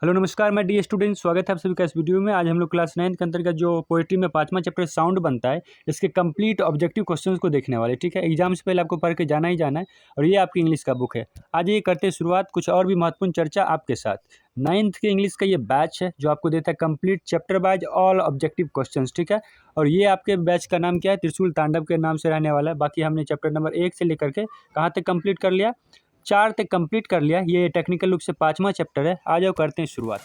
Hello नमस्कार, मैं dear student स्वागत है आप सभी का इस वीडियो में। आज हम लोग क्लास 9 के अंतर्गत जो पोएट्री में 5वां चैप्टर साउंड बनता है, इसके कंप्लीट ऑब्जेक्टिव क्वेश्चंस को देखने वाले। ठीक है, एग्जाम से पहले आपको पढ़ के जाना ही जाना है और ये आपकी इंग्लिश का बुक है। आज ये करते हैं शुरुआत कुछ और भी महत्वपूर्ण चर्चा आपके साथ। 9th के इंग्लिश का ये बैच है जो आपको देता है complete chapter wise all objective question. ठीक है, और ये आपके बैच का नाम क्या है? त्रिशूल तांडव के नाम से रहने वाला है। बाकी हमने चैप्टर नंबर 1 से लेकर के कहाँ तक कंप्लीट कर लिया? 4 तक कंप्लीट कर लिया। ये टेक्निकल लुक से 5वां चैप्टर है। आ जाओ करते हैं शुरुआत।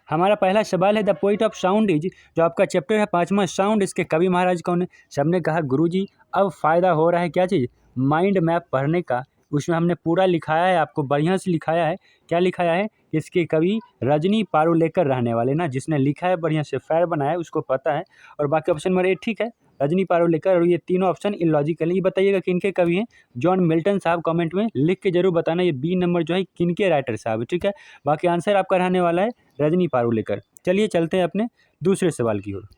हमारा पहला सवाल है the poet of sound is, जो आपका चैप्टर है 5वां साउंड, इसके कवि महाराज कौन है? सबने कहा गुरुजी अब फ़ायदा हो रहा है क्या चीज़? माइंड मैप पढ़ने का। उसमें हमने पूरा लिखाया है, आपको बढ़िया से लिखाया है। क्या लिखाया है? इसके कवि रजनी पारुलेकर रहने वाले ना, जिसने लिखा है बढ़िया से फैर बनाया है उसको पता है। और बाकी ऑप्शन नंबर 8 ठीक है, रजनी पारुलेकर। और ये तीनों ऑप्शन इलॉजिकल है। ये बताइएगा किनके कवि हैं? जॉन मिल्टन साहब। कमेंट में लिख के जरूर बताना ये बी नंबर जो है किनके राइटर साहब है। ठीक है, बाकी आंसर आपका रहने वाला है रजनी पारुलेकर। चलिए चलते हैं अपने दूसरे सवाल की ओर।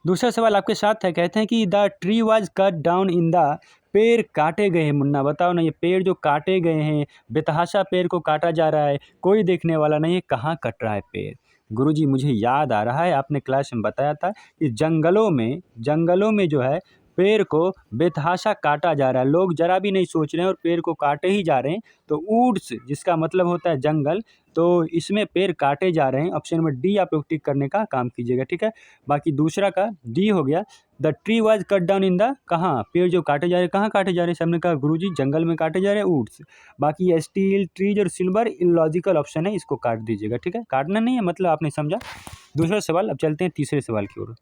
दूसरा सवाल आपके साथ है। कहते हैं कि the tree was cut down in the, पेड़ काटे गए हैं। मुन्ना बताओ ना, ये पेड़ जो काटे गए हैं, बेतहाशा पेड़ को काटा जा रहा है, कोई देखने वाला नहीं है, कहाँ कट रहा है पेड़? गुरुजी मुझे याद आ रहा है, आपने क्लास में बताया था कि जंगलों में जो है पेड़ को बेतहाशा काटा जा रहा है। लोग जरा भी नहीं सोच रहे हैं और पेड़ को काटे ही जा रहे हैं। तो वुड्स जिसका मतलब होता है जंगल, तो इसमें पेड़ काटे जा रहे हैं। ऑप्शन नंबर डी आप लोग टिक करने का काम कीजिएगा। ठीक है, बाकी दूसरा का डी हो गया। The tree was cut down in the, कहाँ पेड़ जो काटे जा रहे हैं, कहाँ काटे जा रहे हैं? सबने कहा गुरुजी जंगल में काटे जा रहे हैं, वुड्स। बाकी ये स्टील, ट्रीज और सिल्वर इलॉजिकल ऑप्शन है, इसको काट दीजिएगा। ठीक है, काटना नहीं है, मतलब आपने समझा। दूसरा सवाल। अब चलते हैं तीसरे सवाल की ओर।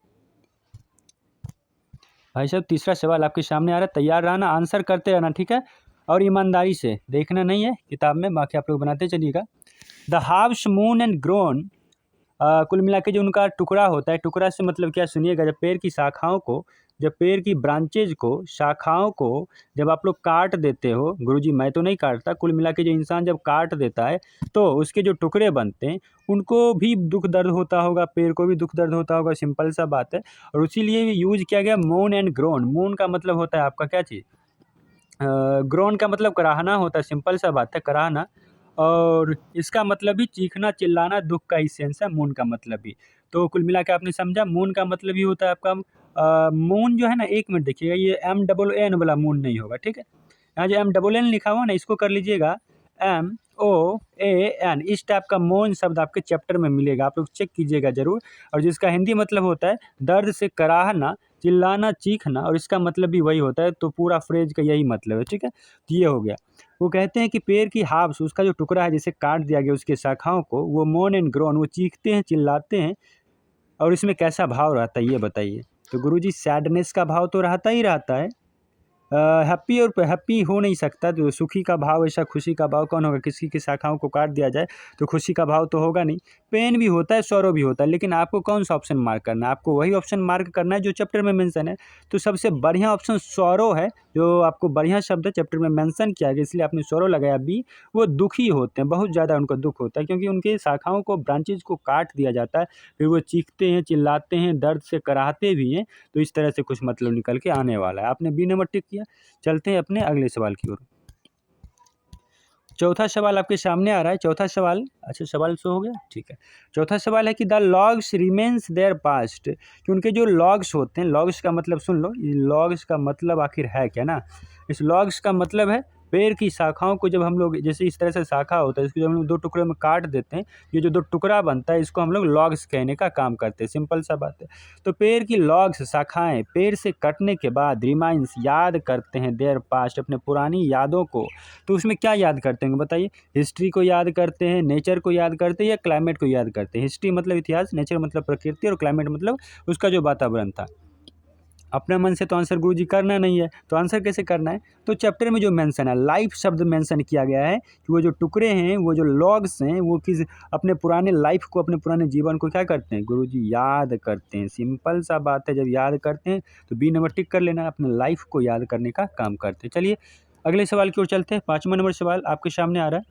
भाई साहब तीसरा सवाल आपके सामने आ रहा है, तैयार रहना, आंसर करते रहना। ठीक है, और ईमानदारी से देखना नहीं है किताब में, बाकी आप लोग बनाते चलिएगा। द हाव्स मून एंड ग्रोन, कुल मिला के जो उनका टुकड़ा होता है, टुकड़ा से मतलब क्या सुनिएगा, जब पेड़ की शाखाओं को, जब पेड़ की ब्रांचेज को, शाखाओं को जब आप लोग काट देते हो, गुरुजी मैं तो नहीं काटता, कुल मिला के जो इंसान जब काट देता है तो उसके जो टुकड़े बनते हैं उनको भी दुख दर्द होता होगा, पेड़ को भी दुख दर्द होता होगा, सिंपल सा बात है। और इसीलिए यूज किया गया मून एंड ग्रोन। मून का मतलब होता है आपका क्या चीज़? ग्रोन का मतलब कराहना होता है, सिंपल सा बात है, कराहना। और इसका मतलब भी चीखना, चिल्लाना, दुख का ही सेंस है मून का मतलब भी। तो कुल मिला के आपने समझा, मून का मतलब ही होता है आपका मून जो है ना, एक मिनट देखिएगा, ये MAAN वाला मून नहीं होगा। ठीक है, यहाँ जो MAAN लिखा हुआ ना, इसको कर लीजिएगा MOAN। इस टाइप का मौन शब्द आपके चैप्टर में मिलेगा, आप लोग चेक कीजिएगा जरूर। और जिसका हिंदी मतलब होता है दर्द से कराहना, चिल्लाना, चीखना, और इसका मतलब भी वही होता है। तो पूरा फ्रेज का यही मतलब है। ठीक है, तो ये हो गया। वो कहते हैं कि पेड़ की हाब्स, उसका जो टुकड़ा है जिसे काट दिया गया, उसके शाखाओं को, वो मोन एंड ग्रोन, वो चीखते हैं, चिल्लाते हैं। और इसमें कैसा भाव रहता है ये बताइए? तो गुरुजी सैडनेस का भाव तो रहता ही रहता है। हैप्पी और हैप्पी हो नहीं सकता, तो सुखी का भाव, ऐसा खुशी का भाव कौन होगा? किसी की शाखाओं को काट दिया जाए तो खुशी का भाव तो होगा नहीं। पेन भी होता है, सौरो भी होता है, लेकिन आपको कौन सा ऑप्शन मार्क करना है? आपको वही ऑप्शन मार्क करना है जो चैप्टर में मेंशन है। तो सबसे बढ़िया ऑप्शन सौरो है, जो आपको बढ़िया शब्द है, चैप्टर में मेंशन किया गया, इसलिए आपने सौरो लगाया बी। वो दुखी होते हैं, बहुत ज़्यादा उनको दुख होता है, क्योंकि उनके शाखाओं को, ब्रांचेज को काट दिया जाता है। फिर वो चीखते हैं, चिल्लाते हैं, दर्द से कराहते भी हैं। तो इस तरह से कुछ मतलब निकल के आने वाला है। आपने बी नंबर टिक किया। चलते हैं अपने अगले सवाल की ओर। चौथा सवाल आपके सामने आ रहा है। चौथा सवाल, अच्छा सवाल शो हो गया, ठीक है। चौथा सवाल है कि the logs remains there past, कि उनके जो लॉग्स होते हैं, लॉग्स का मतलब सुन लो, लॉग्स का मतलब आखिर है क्या ना? इस लॉग्स का मतलब है पेड़ की शाखाओं को जब हम लोग, जैसे इस तरह से शाखा होता है, इसको जब हम लोग दो टुकड़ों में काट देते हैं, ये जो दो टुकड़ा बनता है, इसको हम लोग लॉग्स कहने का काम करते हैं, सिंपल सा बात है। तो पेड़ की लॉग्स, शाखाएं, पेड़ से कटने के बाद रिमाइंस, याद करते हैं, देयर पास्ट, अपने पुरानी यादों को। तो उसमें क्या याद करते हैं बताइए? हिस्ट्री को याद करते हैं, नेचर को याद करते हैं, या क्लाइमेट को याद करते हैं? हिस्ट्री मतलब इतिहास, नेचर मतलब प्रकृति, और क्लाइमेट मतलब उसका जो वातावरण था। अपने मन से तो आंसर गुरुजी करना नहीं है, तो आंसर कैसे करना है? तो चैप्टर में जो मेंशन है, लाइफ शब्द मेंशन किया गया है कि वो जो टुकड़े हैं, वो जो लॉग्स हैं, वो किस, अपने पुराने लाइफ को, अपने पुराने जीवन को क्या करते हैं गुरुजी? याद करते हैं। सिंपल सा बात है, जब याद करते हैं तो बी नंबर टिक कर लेना, अपने लाइफ को याद करने का काम करते हैं। चलिए अगले सवाल की ओर चलते हैं। 5वां नंबर सवाल आपके सामने आ रहा है।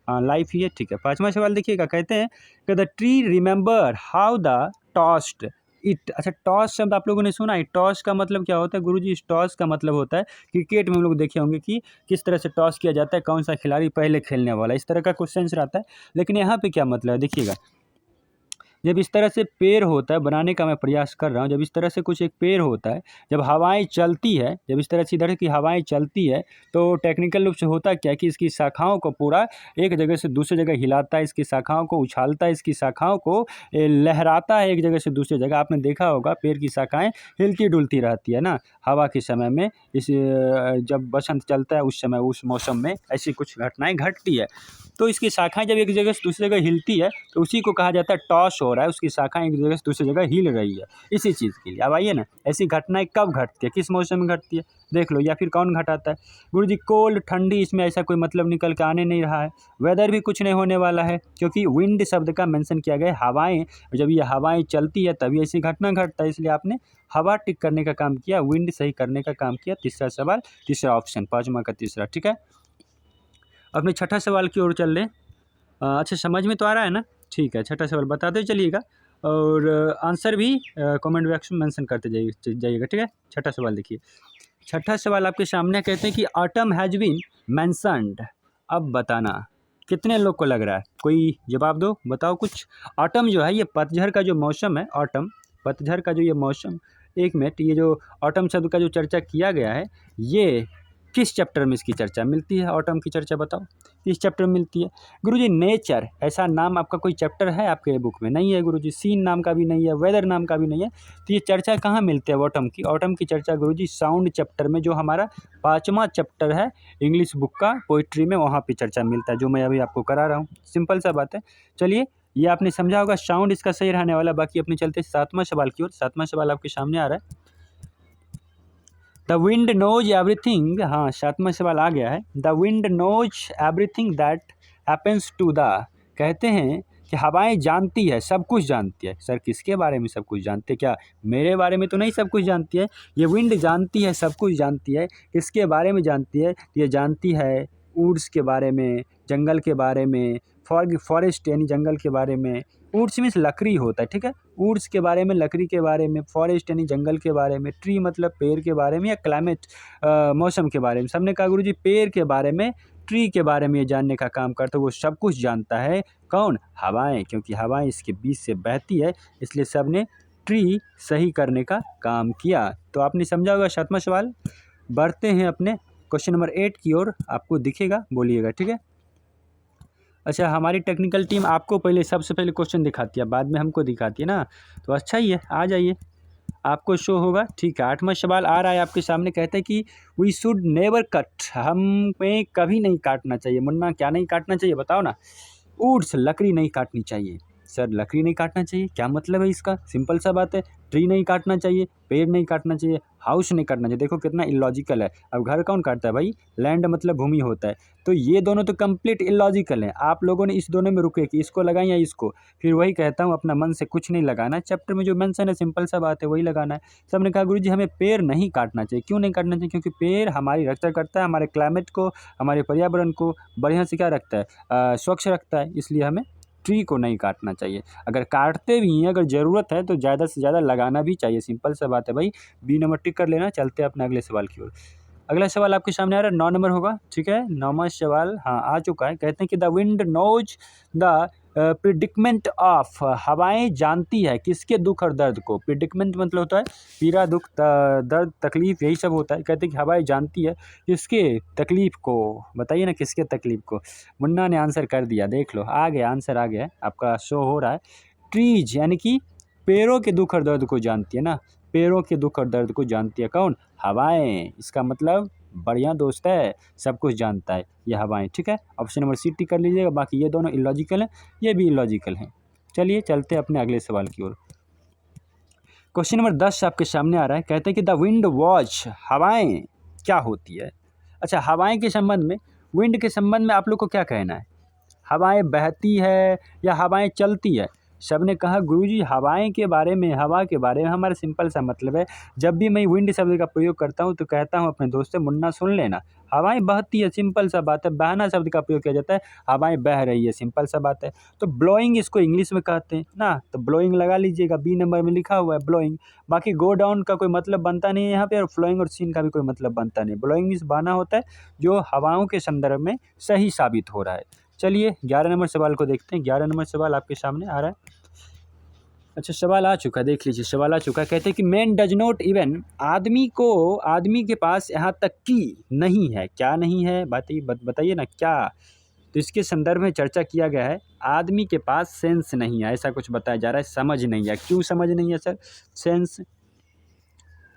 हाँ, लाइफ ही है, ठीक है। 5वां सवाल देखिएगा, कहते हैं कि the tree remember how the toast it. अच्छा, टॉस शब्द आप लोगों ने सुना है? टॉस का मतलब क्या होता है गुरुजी? इस टॉस का मतलब होता है, क्रिकेट में हम लोग देखे होंगे कि किस तरह से टॉस किया जाता है, कौन सा खिलाड़ी पहले खेलने वाला है, इस तरह का क्वेश्चन रहता है। लेकिन यहाँ पे क्या मतलब है देखिएगा, जब इस तरह से पेड़ होता है, बनाने का मैं प्रयास कर रहा हूँ, जब इस तरह से कुछ एक पेड़ होता है, जब हवाएं चलती है, जब इस तरह से इधर की हवाएं चलती है, तो टेक्निकल रूप से होता क्या है कि इसकी शाखाओं को पूरा एक जगह से दूसरी जगह हिलाता है, इसकी शाखाओं को उछालता है, इसकी शाखाओं को लहराता है एक जगह से दूसरी जगह। आपने देखा होगा पेड़ की शाखाएं हिलती डुलती रहती है ना हवा के समय में, जब बसंत चलता है उस समय, उस मौसम में ऐसी कुछ घटनाएं घटती है। तो इसकी शाखाएं जब एक जगह से दूसरी जगह हिलती है तो उसी को कहा जाता है टॉस हो रहा है, उसकी शाखाएं एक जगह से दूसरी जगह हिल रही है इसी चीज़ के लिए। अब आइए ना, ऐसी घटनाएं कब घटती है, किस मौसम में घटती है, देख लो, या फिर कौन घटाता है? गुरुजी कोल्ड, ठंडी, इसमें ऐसा कोई मतलब निकल के आने नहीं रहा है। वेदर भी कुछ नहीं होने वाला है, क्योंकि विंड शब्द का मेंशन किया गया है, हवाएं, जब ये हवाएं चलती है तभी ऐसी घटना घटता है, इसलिए आपने हवा टिक करने का काम किया, विंड सही करने का काम किया। तीसरा सवाल, तीसरा ऑप्शन, 5वां का तीसरा। ठीक है, अपने छठा सवाल की ओर चल रहे हैं। अच्छा, समझ में तो आ रहा है ना? ठीक है, छठा सवाल बताते चलिएगा और आंसर भी कमेंट बॉक्स में मेंशन करते जाइएगा। ठीक है, छठा सवाल देखिए। छठा सवाल आपके सामने कहते हैं कि ऑटम हैज़ बीन मेंशन्ड। अब बताना कितने लोग को लग रहा है, कोई जवाब दो, बताओ कुछ। ऑटम जो है ये पतझड़ का जो मौसम है, ऑटम पतझड़ का जो ये मौसम, एक मिनट, ये जो ऑटम शब्द का जो चर्चा किया गया है, ये किस चैप्टर में इसकी चर्चा मिलती है? ऑटम की चर्चा बताओ किस चैप्टर में मिलती है? गुरुजी नेचर, ऐसा नाम आपका कोई चैप्टर है आपके बुक में? नहीं है गुरुजी। सीन नाम का भी नहीं है, वेदर नाम का भी नहीं है। तो ये चर्चा कहाँ मिलती है ऑटम की? ऑटम की चर्चा गुरुजी साउंड चैप्टर में, जो हमारा 5वां चैप्टर है इंग्लिश बुक का पोइट्री में, वहाँ पे चर्चा मिलता है, जो मैं अभी आपको करा रहा हूँ। सिंपल सा बात है। चलिए, ये आपने समझा होगा, साउंड इसका सही रहने वाला। बाकी अपने चलते 7वां सवाल की ओर। 7वां सवाल आपके सामने आ रहा है। द विंड नोज एवरीथिंग, हाँ 7वां सवाल आ गया है। The wind knows everything that happens to the, कहते हैं कि हवाएं जानती है, सब कुछ जानती है। सर किसके बारे में सब कुछ जानती है? क्या मेरे बारे में तो नहीं सब कुछ जानती है? ये विंड जानती है, सब कुछ जानती है। किसके बारे में जानती है? ये जानती है वुड्स के बारे में, जंगल के बारे में, फॉरेस्ट यानी जंगल के बारे में। वुड्स मीन्स लकड़ी होता है, ठीक है। वुड्स के बारे में, लकड़ी के बारे में, फॉरेस्ट यानी जंगल के बारे में, ट्री मतलब पेड़ के बारे में, या क्लाइमेट मौसम के बारे में। सबने कहा गुरुजी पेड़ के बारे में, ट्री के बारे में ये जानने का काम करता है, वो सब कुछ जानता है। कौन? हवाएं, क्योंकि हवाएं इसके बीच से बहती है, इसलिए सब ने ट्री सही करने का काम किया। तो आपने समझा होगा 7वां सवाल। बढ़ते हैं अपने क्वेश्चन नंबर 8 की ओर, आपको दिखेगा, बोलिएगा, ठीक है। अच्छा, हमारी टेक्निकल टीम आपको पहले, सबसे पहले क्वेश्चन दिखाती है, बाद में हमको दिखाती है ना, तो अच्छा ही है, आ जाइए, आपको शो होगा। ठीक है, 8वां सवाल आ रहा है आपके सामने। कहते हैं कि वी शुड नेवर कट, हमें कभी नहीं काटना चाहिए। मुन्ना क्या नहीं काटना चाहिए बताओ ना? वुड्स, लकड़ी नहीं काटनी चाहिए। सर लकड़ी नहीं काटना चाहिए, क्या मतलब है इसका? सिंपल सा बात है, ट्री नहीं काटना चाहिए, पेड़ नहीं काटना चाहिए, हाउस नहीं काटना चाहिए। देखो कितना इलॉजिकल है। अब घर कौन काटता है भाई? लैंड मतलब भूमि होता है। तो ये दोनों तो कंप्लीट इलॉजिकल हैं। आप लोगों ने इस दोनों में रुके कि इसको लगाएं या इसको। फिर वही कहता हूँ, अपना मन से कुछ नहीं लगाना, चैप्टर में जो मेंशन है सिंपल सा बात है, वही लगाना है। सबने कहा गुरुजी हमें पेड़ नहीं काटना चाहिए। क्यों नहीं काटना चाहिए? क्योंकि पेड़ हमारी रक्षा करता है, हमारे क्लाइमेट को, हमारे पर्यावरण को बढ़िया से क्या रखता है, स्वच्छ रखता है। इसलिए हमें ट्री को नहीं काटना चाहिए। अगर काटते भी हैं, अगर ज़रूरत है तो ज़्यादा से ज़्यादा लगाना भी चाहिए। सिंपल सा बात है भाई। बी नंबर टिक कर लेना। चलते हैं अपने अगले सवाल की ओर। अगला सवाल आपके सामने आ रहा है, 9 नंबर होगा, ठीक है। 9वां सवाल हाँ आ चुका है। कहते हैं कि the wind knows the predicament of, हवाएं जानती है किसके दुख और दर्द को? प्रिडिक्मेंट मतलब होता है पीड़ा, दुख, दर्द, तकलीफ, यही सब होता है। कहते हैं कि हवाएं जानती है किसके तकलीफ को? बताइए ना किसके तकलीफ को? मुन्ना ने आंसर कर दिया, देख लो, आ गया आंसर, आ गया आपका, शो हो रहा है। ट्रीज यानी कि पेड़ों के दुख और दर्द को जानती है ना, पेड़ों के दुख और दर्द को जानती है कौन? हवाएं। इसका मतलब बढ़िया दोस्त है, सब कुछ जानता है ये हवाएं, ठीक है। ऑप्शन नंबर सी टिक कर लीजिएगा। बाकी ये दोनों इलॉजिकल हैं, ये भी इलॉजिकल हैं। चलिए चलते हैं अपने अगले सवाल की ओर। क्वेश्चन नंबर 10 आपके सामने आ रहा है। कहते हैं कि द विंड वॉच, हवाएं क्या होती है? अच्छा, हवाएं के संबंध में, विंड के संबंध में आप लोग को क्या कहना है? हवाएं बहती है या हवाएं चलती है? सब ने कहा गुरुजी हवाएं के बारे में, हवा के बारे में हमारा सिंपल सा मतलब है, जब भी मैं विंड शब्द का प्रयोग करता हूँ तो कहता हूँ अपने दोस्त से मुन्ना सुन लेना, हवाएं बहती है, सिंपल सा बात है। बहना शब्द का प्रयोग किया जाता है, हवाएं बह रही है, सिंपल सा बात है। तो ब्लोइंग इसको इंग्लिश में कहते हैं ना, तो ब्लोइंग लगा लीजिएगा, बी नंबर में लिखा हुआ है ब्लोइंग। बाकी गो डाउन का कोई मतलब बनता नहीं है यहाँ पे, और फ्लोइंग और सीन का भी कोई मतलब बनता नहीं। ब्लोइंग मीन्स बहना होता है, जो हवाओं के संदर्भ में सही साबित हो रहा है। चलिए 11 नंबर सवाल को देखते हैं। 11 नंबर सवाल आपके सामने आ रहा है। अच्छा सवाल आ चुका है, देख लीजिए सवाल आ चुका है। कहते हैं कि मैन डज नॉट इवन, आदमी के पास यहाँ तक कि नहीं है, क्या नहीं है बताइए ना क्या। तो इसके संदर्भ में चर्चा किया गया है, आदमी के पास सेंस नहीं है, ऐसा कुछ बताया जा रहा है, समझ नहीं है। क्यों समझ नहीं है सर? सेंस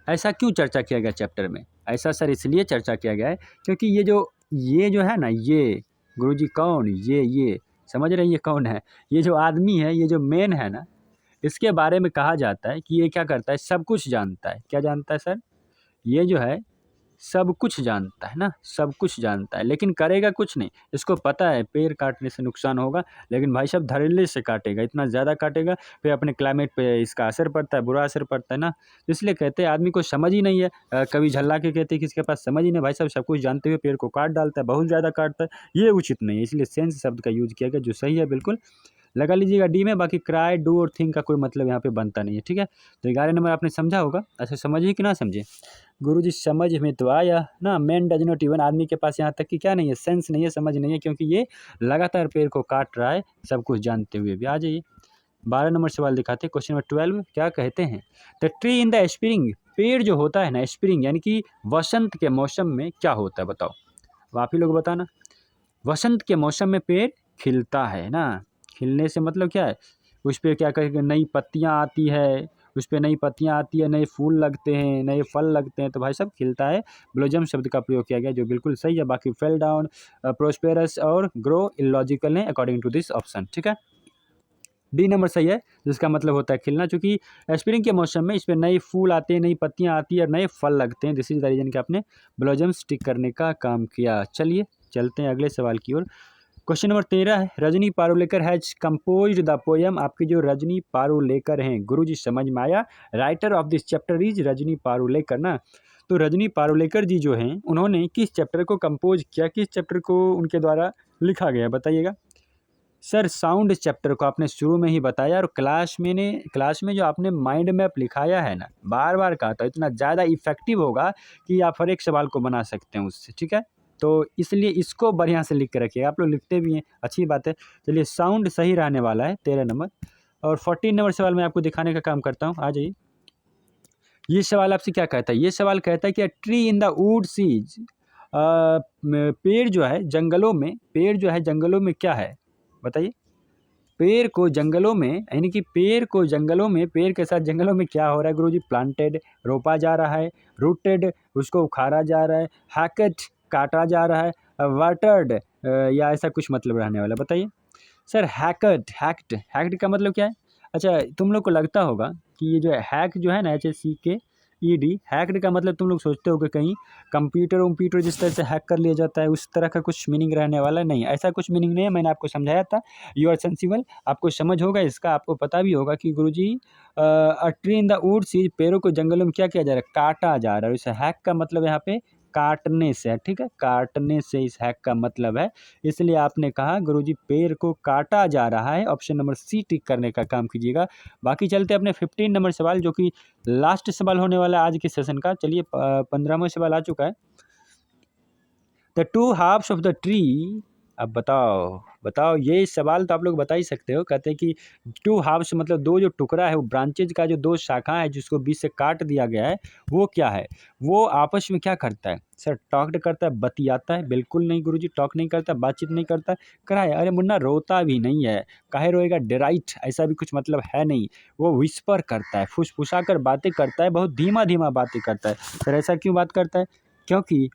ऐसा क्यों चर्चा किया गया चैप्टर में? ऐसा सर इसलिए चर्चा किया गया है क्योंकि ये जो है ना, ये गुरुजी कौन, ये समझ रहे हैं ये कौन है? ये जो आदमी है, ये जो मैन है ना, इसके बारे में कहा जाता है कि ये क्या करता है, सब कुछ जानता है। क्या जानता है सर? ये जो है सब कुछ जानता है ना, सब कुछ जानता है, लेकिन करेगा कुछ नहीं। इसको पता है पेड़ काटने से नुकसान होगा, लेकिन भाई साहब धड़ल्ले से काटेगा, इतना ज़्यादा काटेगा, फिर अपने क्लाइमेट पे इसका असर पड़ता है, बुरा असर पड़ता है ना। इसलिए कहते हैं आदमी को समझ ही नहीं है। कभी झल्ला के कहते हैं कि इसके पास समझ ही नहीं, भाई साहब सब कुछ जानते हुए पेड़ को काट डालता है, बहुत ज़्यादा काटता है, ये उचित नहीं है। इसलिए सेंस शब्द का यूज किया गया, जो सही है बिल्कुल लगा लीजिएगा डी में। बाकी क्राई, डू और थिंक का कोई मतलब यहाँ पे बनता नहीं है, ठीक है। तो 11 नंबर आपने समझा होगा। अच्छा समझिए कि ना समझे? गुरुजी समझ में तो आया ना। मैन डज नॉट इवन, आदमी के पास यहाँ तक कि क्या नहीं है, सेंस नहीं है, समझ नहीं है, क्योंकि ये लगातार पेड़ को काट रहा है सब कुछ जानते हुए भी। आ जाइए 12 नंबर सवाल दिखाते हैं। क्वेश्चन नंबर 12 क्या कहते हैं? The tree in the spring, पेड़ जो होता है ना स्प्रिंग यानी कि वसंत के मौसम में क्या होता है बताओ? अब आप ही लोग बताना। वसंत के मौसम में पेड़ खिलता है ना, खिलने से मतलब क्या है, उस पर क्या कहेंगे, नई पत्तियाँ आती है, उस पर नई पत्तियाँ आती है, नए फूल लगते हैं, नए फल लगते हैं, तो भाई सब खिलता है। ब्लोजम शब्द का प्रयोग किया गया, जो बिल्कुल सही है। बाकी फेल डाउन, प्रोस्पेरस और ग्रो इलॉजिकल है अकॉर्डिंग टू दिस ऑप्शन, ठीक है। डी नंबर सही है, जिसका मतलब होता है खिलना, चूँकि स्प्रिंग के मौसम में इस पर नए फूल आते हैं, नई पत्तियाँ आती है और नए फल लगते हैं। दिस इज द रीजन कि आपने ब्लोजम स्टिक करने का काम किया। चलिए चलते हैं अगले सवाल की ओर। क्वेश्चन नंबर 13 है, Rajni Parulekar has composed the poem. आपके जो रजनी पारुलेकर हैं, गुरुजी समझ में आया, writer of this chapter is Rajni Parulekar ना। तो रजनी पारुलेकर जी जो हैं, उन्होंने किस चैप्टर को कंपोज किया, किस चैप्टर को उनके द्वारा लिखा गया बताइएगा? सर साउंड चैप्टर को आपने शुरू में ही बताया, और क्लास में जो आपने माइंड मैप लिखाया है ना, बार बार कहा था, इतना ज़्यादा इफेक्टिव होगा कि आप हर एक सवाल को बना सकते हैं उससे, ठीक है। तो इसलिए इसको बढ़िया से लिख के रखिएगा, आप लोग लिखते भी हैं, अच्छी बात है। चलिए साउंड सही रहने वाला है 13 नंबर। और 14 नंबर सवाल मैं आपको दिखाने का काम करता हूँ, आ जाइए। ये सवाल आपसे क्या कहता है? ये सवाल कहता है कि tree in the woods is, पेड़ जो है जंगलों में क्या है बताइए? पेड़ को जंगलों में, यानी कि पेड़ के साथ जंगलों में क्या हो रहा है गुरुजी? प्लांटेड, रोपा जा रहा है, रूटेड, उसको उखाड़ा जा रहा है, हैकेट, काटा जा रहा है, वाटर्ड, या ऐसा कुछ मतलब रहने वाला बताइए? सर हैक्ड का मतलब क्या है? अच्छा तुम लोग को लगता होगा कि ये जो हैक जो है ना, HACKED, हैक्ड का मतलब तुम लोग सोचते हो कि कहीं कंप्यूटर जिस तरह से हैक कर लिया जाता है, उस तरह का कुछ मीनिंग रहने वाला नहीं, ऐसा कुछ मीनिंग नहीं है। मैंने आपको समझाया था, यू आर सेंसिबल, आपको समझ होगा इसका, आपको पता भी होगा कि Guruji a tree in the woods, पेड़ों को जंगलों में क्या किया जा रहा है? काटा जा रहा है। इस हैक का मतलब यहाँ पे काटने से है, ठीक है, काटने से इस हैक का मतलब है। इसलिए आपने कहा गुरुजी पेड़ को काटा जा रहा है, ऑप्शन नंबर सी टिक करने का काम कीजिएगा। बाकी चलते अपने 15 नंबर सवाल, जो कि लास्ट सवाल होने वाला है आज के सेशन का। चलिए 15वां सवाल आ चुका है। The two halves of the tree, अब बताओ ये सवाल तो आप लोग बता ही सकते हो। कहते हैं कि टू हाफ्स मतलब दो जो टुकड़ा है, वो ब्रांचेज का जो दो शाखा है जिसको बीच से काट दिया गया है, वो क्या है? वो आपस में क्या करता है? सर टॉक्ड करता है, बतियाता है? बिल्कुल नहीं गुरुजी, टॉक नहीं करता, बातचीत नहीं करता, कराए अरे मुन्ना रोता भी नहीं है, काहे रोएगा, डेराइट ऐसा भी कुछ मतलब है नहीं। वो विस्पर करता है, फुसफुसा कर बातें करता है, बहुत धीमा धीमा बातें करता है। सर ऐसा क्यों बात करता है? क्योंकि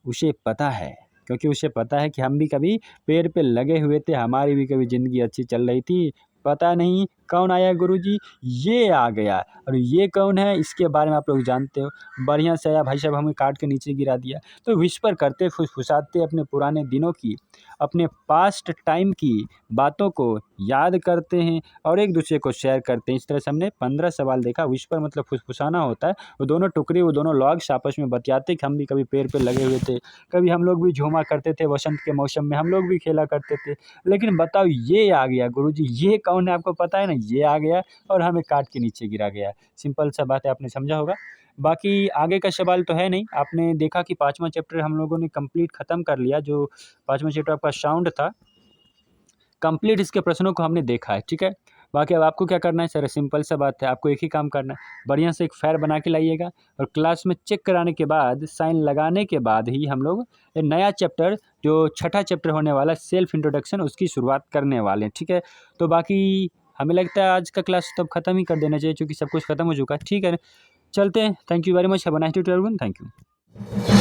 उसे पता है कि हम भी कभी पेड़ पे लगे हुए थे, हमारी भी कभी ज़िंदगी अच्छी चल रही थी, पता नहीं कौन आया गुरुजी? ये आ गया। और ये कौन है? इसके बारे में आप लोग जानते हो। बढ़िया से आया भाई साहब, हमें काट के नीचे गिरा दिया। तो विस्पर करते फुसफुसाते अपने पुराने दिनों की, अपने पास्ट टाइम की बातों को याद करते हैं और एक दूसरे को शेयर करते हैं। इस तरह से हमने 15 सवाल देखा। विस्पर मतलब फुसफुसाना होता है। वो दोनों टुकड़े, वो दोनों लॉग्स आपस में बतियाते कि हम भी कभी पेड़ पे लगे हुए थे, कभी हम लोग भी झूमा करते थे, वसंत के मौसम में हम लोग भी खेला करते थे। लेकिन बताओ ये आ गया गुरुजी, ये कौन है? आपको पता है ना, ये आ गया और हमें काट के नीचे गिरा गया। सिंपल सा बात है, आपने समझा होगा। बाकी आगे का सवाल तो है नहीं। आपने देखा कि 5वां चैप्टर हम लोगों ने कंप्लीट ख़त्म कर लिया। जो 5वां चैप्टर आपका साउंड था, कंप्लीट इसके प्रश्नों को हमने देखा है, ठीक है। बाकी अब आपको क्या करना है सर? सिंपल सा बात है, आपको एक ही काम करना है, बढ़िया से एक फेयर बना के लाइएगा और क्लास में चेक कराने के बाद, साइन लगाने के बाद ही हम लोग ये नया चैप्टर, जो छठा चैप्टर होने वाला है सेल्फ इंट्रोडक्शन, उसकी शुरुआत करने वाले हैं, ठीक है। तो बाकी हमें लगता है आज का क्लास तो अब ख़त्म ही कर देना चाहिए, क्योंकि सब कुछ ख़त्म हो चुका है, ठीक है। चलते हैं। Thank you very much. Have a nice day to everyone. Thank you.